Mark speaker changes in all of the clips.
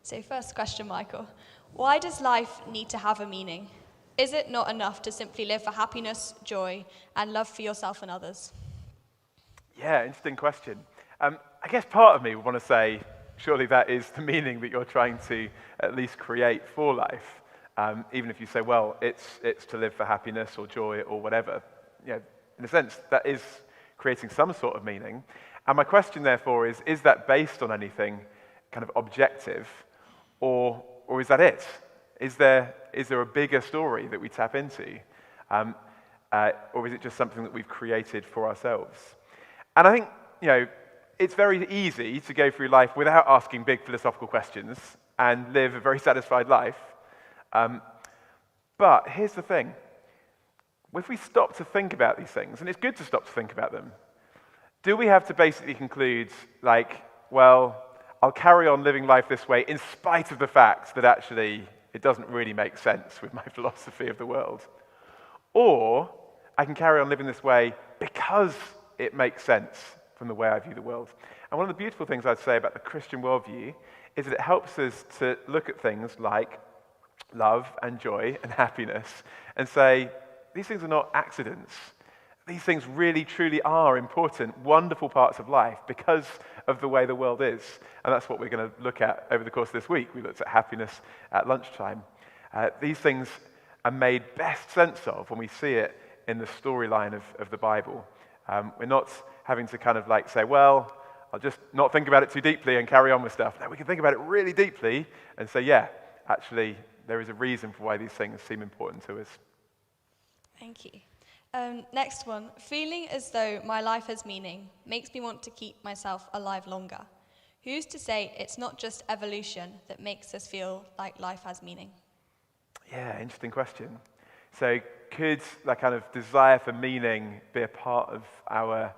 Speaker 1: So first question, Michael. Why does life need to have a meaning? Is it not enough to simply live for happiness, joy, and love for yourself and others?
Speaker 2: Yeah, interesting question. I guess part of me would want to say, surely that is the meaning that you're trying to at least create for life. Even if you say, well, it's to live for happiness or joy or whatever. You know, in a sense, that is creating some sort of meaning. And my question, therefore, is that based on anything kind of objective, or is that it? Is there a bigger story that we tap into? Or is it just something that we've created for ourselves? And I think, it's very easy to go through life without asking big philosophical questions and live a very satisfied life. But here's the thing. If we stop to think about these things, and it's good to stop to think about them, do we have to basically conclude, well, I'll carry on living life this way in spite of the fact that actually it doesn't really make sense with my philosophy of the world? Or I can carry on living this way because it makes sense from the way I view the world. And one of the beautiful things I'd say about the Christian worldview is that it helps us to look at things like love and joy and happiness and say, these things are not accidents. These things really, truly are important, wonderful parts of life because of the way the world is. And that's what we're going to look at over the course of this week. We looked at happiness at lunchtime. These things are made best sense of when we see it in the storyline of the Bible. We're not having to kind of say, well, I'll just not think about it too deeply and carry on with stuff. No, we can think about it really deeply and say, yeah, actually, there is a reason for why these things seem important to us.
Speaker 1: Thank you. Next one. Feeling as though my life has meaning makes me want to keep myself alive longer. Who's to say it's not just evolution that makes us feel like life has meaning?
Speaker 2: Yeah, interesting question. So could that kind of desire for meaning be a part of our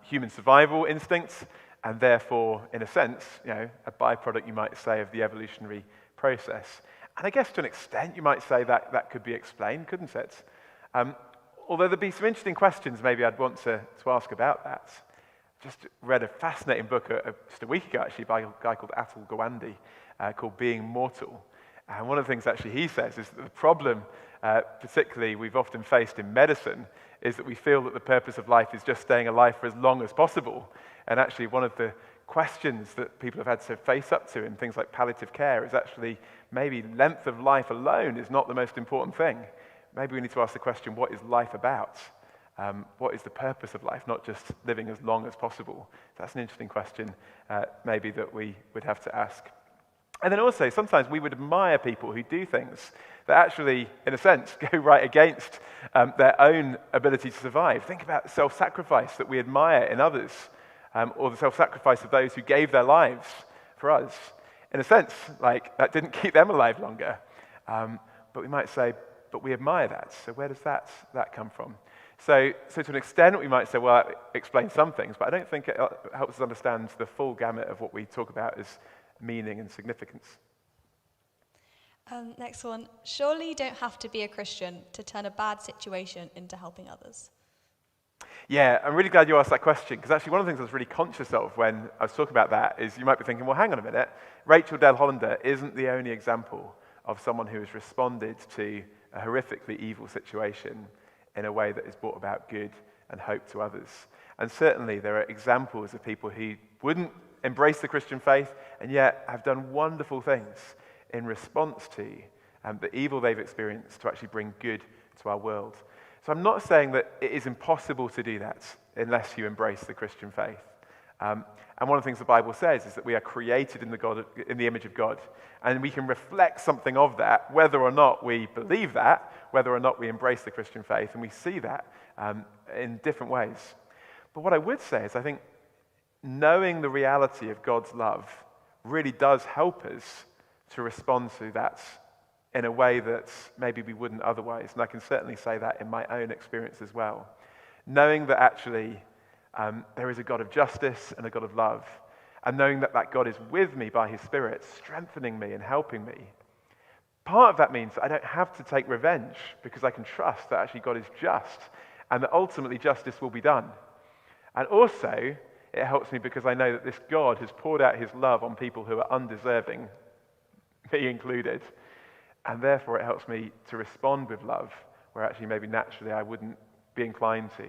Speaker 2: human survival instincts and therefore, in a sense, a byproduct, you might say, of the evolutionary process? And I guess to an extent, you might say that could be explained, couldn't it? Although there'd be some interesting questions maybe I'd want to ask about that. Just read a fascinating book just a week ago, actually, by a guy called Atul Gawande, called Being Mortal. And one of the things actually he says is that the problem, particularly we've often faced in medicine, is that we feel that the purpose of life is just staying alive for as long as possible. And actually one of the questions that people have had to face up to in things like palliative care is actually maybe length of life alone is not the most important thing. Maybe we need to ask the question, what is life about? What is the purpose of life, not just living as long as possible? That's an interesting question, maybe that we would have to ask. And then also, sometimes we would admire people who do things that actually, in a sense, go right against their own ability to survive. Think about self-sacrifice that we admire in others, or the self-sacrifice of those who gave their lives for us. In a sense, that didn't keep them alive longer. But we might say, but we admire that. So where does that come from? So to an extent, we might say, well, that explains some things, but I don't think it helps us understand the full gamut of what we talk about as meaning and significance.
Speaker 1: Next one. Surely you don't have to be a Christian to turn a bad situation into helping others.
Speaker 2: Yeah, I'm really glad you asked that question, because actually one of the things I was really conscious of when I was talking about that is you might be thinking, well, hang on a minute, Rachel Dell Hollander isn't the only example of someone who has responded to a horrifically evil situation in a way that has brought about good and hope to others. And certainly there are examples of people who wouldn't embrace the Christian faith and yet have done wonderful things in response to the evil they've experienced to actually bring good to our world. So I'm not saying that it is impossible to do that unless you embrace the Christian faith. And one of the things the Bible says is that we are created in the image of God, and we can reflect something of that, whether or not we believe that, whether or not we embrace the Christian faith, and we see that in different ways. But what I would say is I think knowing the reality of God's love really does help us to respond to that in a way that maybe we wouldn't otherwise. And I can certainly say that in my own experience as well. Knowing that actually there is a God of justice and a God of love, and knowing that that God is with me by his Spirit, strengthening me and helping me. Part of that means that I don't have to take revenge because I can trust that actually God is just and that ultimately justice will be done. And also, it helps me because I know that this God has poured out his love on people who are undeserving, me included. And therefore it helps me to respond with love, where actually maybe naturally I wouldn't be inclined to.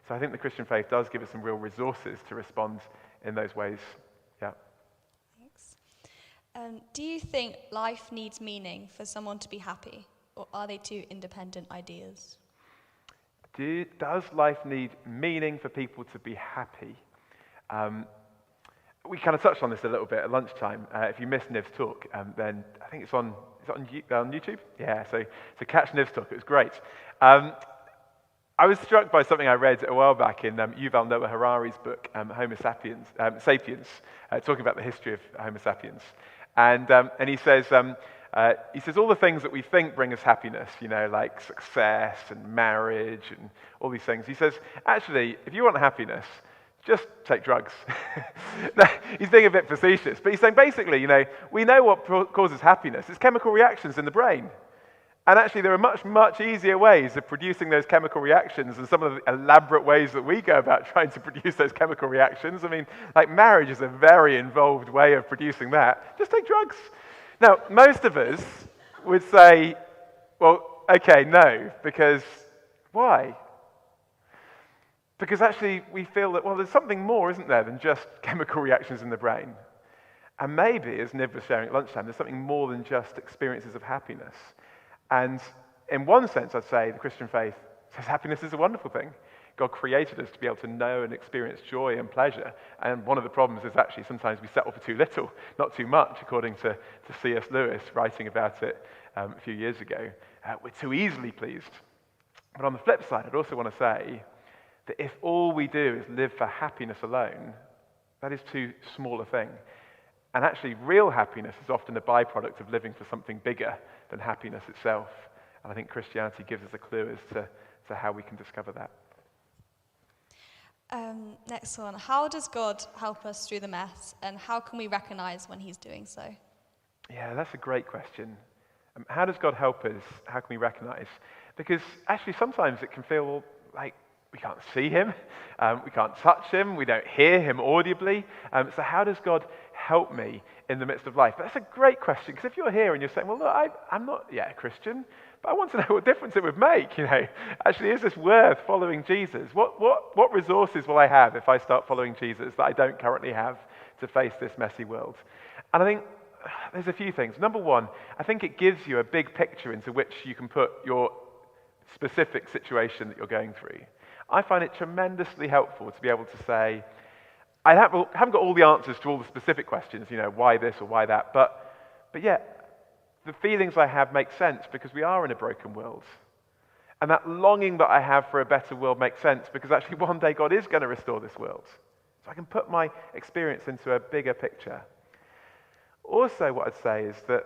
Speaker 2: So I think the Christian faith does give us some real resources to respond in those ways. Yeah.
Speaker 1: Thanks. Do you think life needs meaning for someone to be happy, or are they two independent ideas?
Speaker 2: Does life need meaning for people to be happy? We kind of touched on this a little bit at lunchtime. If you missed Niv's talk, then I think it's on YouTube? Yeah, so catch Niv's talk. It was great. I was struck by something I read a while back in Yuval Noah Harari's book, Homo Sapiens, talking about the history of Homo sapiens. And he says all the things that we think bring us happiness, like success and marriage and all these things. He says, actually, if you want happiness, just take drugs. No, he's being a bit facetious, but he's saying basically, we know what causes happiness. It's chemical reactions in the brain. And actually, there are much, much easier ways of producing those chemical reactions than some of the elaborate ways that we go about trying to produce those chemical reactions. I mean, like marriage is a very involved way of producing that. Just take drugs. Now, most of us would say, well, okay, no, because why? Because actually we feel that, well, there's something more, isn't there, than just chemical reactions in the brain. And maybe, as Niv was sharing at lunchtime, there's something more than just experiences of happiness. And in one sense, I'd say the Christian faith says happiness is a wonderful thing. God created us to be able to know and experience joy and pleasure. And one of the problems is actually sometimes we settle for too little, not too much, according to C.S. Lewis, writing about it a few years ago. We're too easily pleased. But on the flip side, I'd also want to say that if all we do is live for happiness alone, that is too small a thing. And actually, real happiness is often a byproduct of living for something bigger than happiness itself. And I think Christianity gives us a clue as to how we can discover that.
Speaker 1: Next one. How does God help us through the mess, and how can we recognize when he's doing so?
Speaker 2: Yeah, that's a great question. How does God help us? How can we recognize? Because actually sometimes it can feel like we can't see him, we can't touch him, we don't hear him audibly. So how does God help me in the midst of life? But that's a great question, because if you're here and you're saying, well, look, I'm not yet a Christian, but I want to know what difference it would make. Actually, is this worth following Jesus? What resources will I have if I start following Jesus that I don't currently have to face this messy world? And I think there's a few things. Number one, I think it gives you a big picture into which you can put your specific situation that you're going through. I find it tremendously helpful to be able to say, I haven't got all the answers to all the specific questions, why this or why that, but yet the feelings I have make sense because we are in a broken world. And that longing that I have for a better world makes sense because actually one day God is going to restore this world. So I can put my experience into a bigger picture. Also, what I'd say is that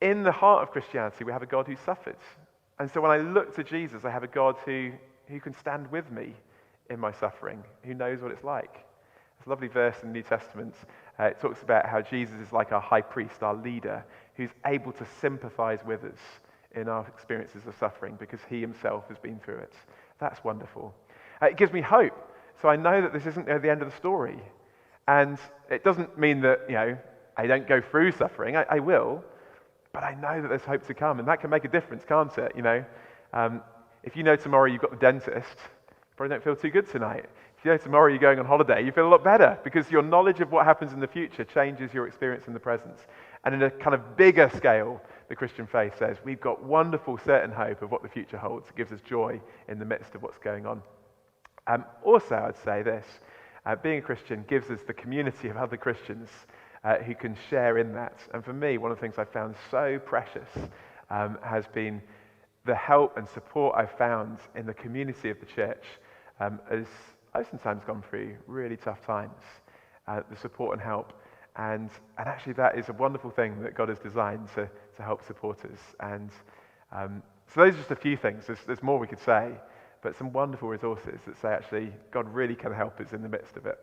Speaker 2: in the heart of Christianity, we have a God who suffered. And so when I look to Jesus, I have a God who can stand with me in my suffering, who knows what it's like. There's a lovely verse in the New Testament. It talks about how Jesus is like our high priest, our leader, who's able to sympathize with us in our experiences of suffering because he himself has been through it. That's wonderful. It gives me hope. So I know that this isn't the end of the story. And it doesn't mean that, I don't go through suffering. I will. But I know that there's hope to come. And that can make a difference, can't it? If you know tomorrow you've got the dentist, you probably don't feel too good tonight. If you know tomorrow you're going on holiday, you feel a lot better because your knowledge of what happens in the future changes your experience in the present. And in a kind of bigger scale, the Christian faith says we've got wonderful certain hope of what the future holds. It gives us joy in the midst of what's going on. Also, I'd say this, being a Christian gives us the community of other Christians who can share in that. And for me, one of the things I've found so precious has been the help and support I've found in the community of the church as I've sometimes gone through really tough times, the support and help. And actually that is a wonderful thing that God has designed to help support us. And so those are just a few things. There's more we could say, but some wonderful resources that say actually God really can help us in the midst of it.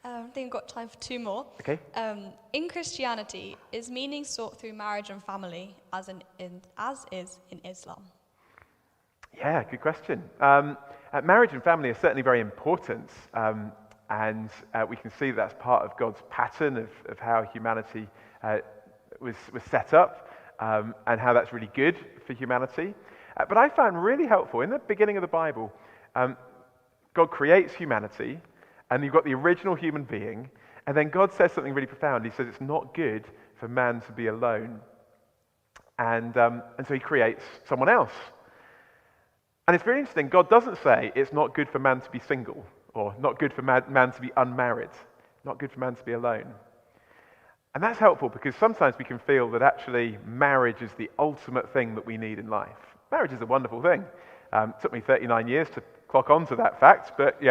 Speaker 1: I think we've got time for two more.
Speaker 2: Okay.
Speaker 1: In Christianity, is meaning sought through marriage and family as is in Islam?
Speaker 2: Yeah, good question. Marriage and family are certainly very important and we can see that's part of God's pattern of how humanity was set up, and how that's really good for humanity. But I found really helpful, in the beginning of the Bible, God creates humanity, and you've got the original human being, and then God says something really profound. He says it's not good for man to be alone. And so he creates someone else. And it's very interesting. God doesn't say it's not good for man to be single, or not good for man to be unmarried, not good for man to be alone. And that's helpful because sometimes we can feel that actually marriage is the ultimate thing that we need in life. Marriage is a wonderful thing. It took me 39 years to clock on to that fact, but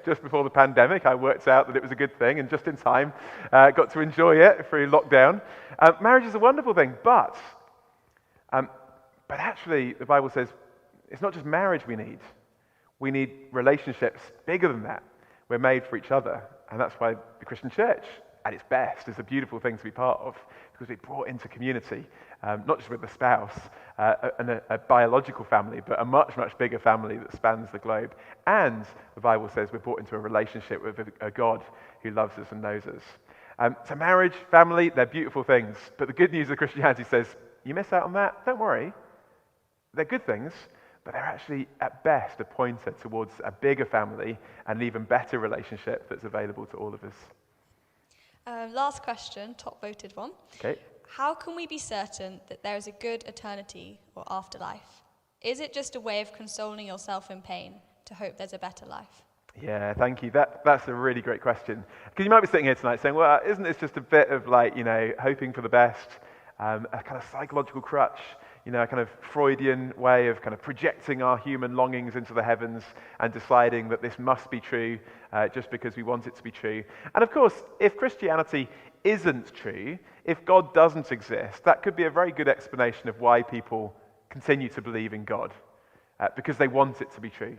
Speaker 2: just before the pandemic, I worked out that it was a good thing, and just in time, got to enjoy it through lockdown. Marriage is a wonderful thing, but actually, the Bible says it's not just marriage we need. We need relationships bigger than that. We're made for each other, and that's why the Christian church, at its best, is a beautiful thing to be part of, because we're brought into community, not just with a spouse and a biological family, but a much, much bigger family that spans the globe. And the Bible says we're brought into a relationship with a God who loves us and knows us. So marriage, family, they're beautiful things. But the good news of Christianity says, you miss out on that, don't worry. They're good things, but they're actually, at best, a pointer towards a bigger family and an even better relationship that's available to all of us.
Speaker 1: Last question, top voted one.
Speaker 2: Okay.
Speaker 1: How can we be certain that there is a good eternity or afterlife? Is it just a way of consoling yourself in pain to hope there's a better life?
Speaker 2: Yeah, thank you. That's a really great question. Because you might be sitting here tonight saying, well, isn't this just a bit of hoping for the best, a kind of psychological crutch, a kind of Freudian way of kind of projecting our human longings into the heavens and deciding that this must be true just because we want it to be true. And of course, if Christianity isn't true, if God doesn't exist, that could be a very good explanation of why people continue to believe in God, because they want it to be true.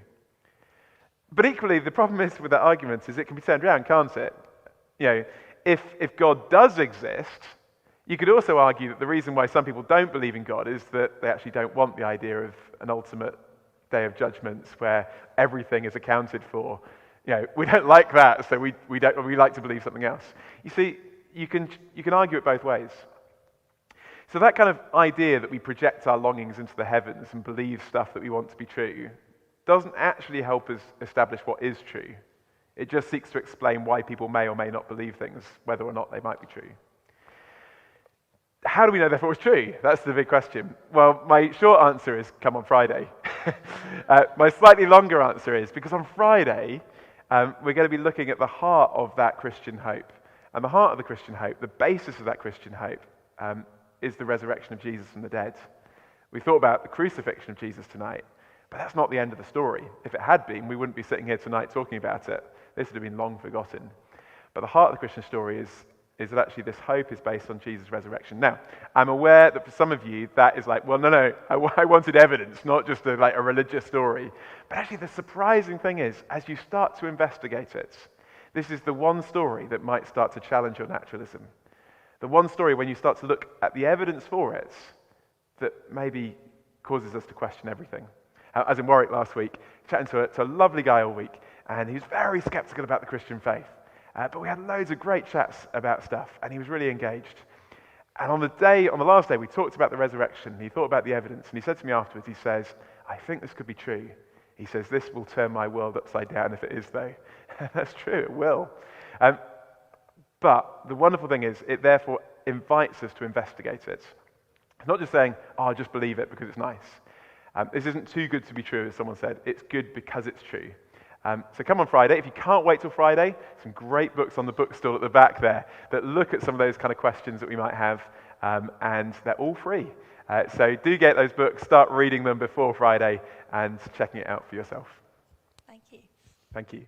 Speaker 2: But equally, the problem is with that argument is it can be turned around, can't it? If God does exist, you could also argue that the reason why some people don't believe in God is that they actually don't want the idea of an ultimate day of judgment where everything is accounted for. We don't like that, so we like to believe something else. You see, you can argue it both ways. So that kind of idea that we project our longings into the heavens and believe stuff that we want to be true doesn't actually help us establish what is true. It just seeks to explain why people may or may not believe things, whether or not they might be true. How do we know therefore it's true? That's the big question. Well, my short answer is come on Friday. My slightly longer answer is because on Friday, we're going to be looking at the heart of that Christian hope. And the heart of the Christian hope, the basis of that Christian hope, is the resurrection of Jesus from the dead. We thought about the crucifixion of Jesus tonight, but that's not the end of the story. If it had been, we wouldn't be sitting here tonight talking about it. This would have been long forgotten. But the heart of the Christian story is that actually this hope is based on Jesus' resurrection. Now, I'm aware that for some of you, that is like, well, no, I wanted evidence, not just a religious story. But actually the surprising thing is, as you start to investigate it, this is the one story that might start to challenge your naturalism. The one story when you start to look at the evidence for it that maybe causes us to question everything. I was in Warwick last week, chatting to a lovely guy all week, and he was very skeptical about the Christian faith. But we had loads of great chats about stuff, and he was really engaged. And on the last day, we talked about the resurrection. He thought about the evidence, and he said to me afterwards, he says, I think this could be true. He says, this will turn my world upside down if it is, though. That's true, it will. But the wonderful thing is, it therefore invites us to investigate it. It's not just saying, I'll just believe it because it's nice. This isn't too good to be true, as someone said. It's good because it's true. So come on Friday. If you can't wait till Friday, some great books on the bookstall at the back there that look at some of those kind of questions that we might have, and they're all free. So do get those books, start reading them before Friday, and checking it out for yourself.
Speaker 1: Thank you.
Speaker 2: Thank you.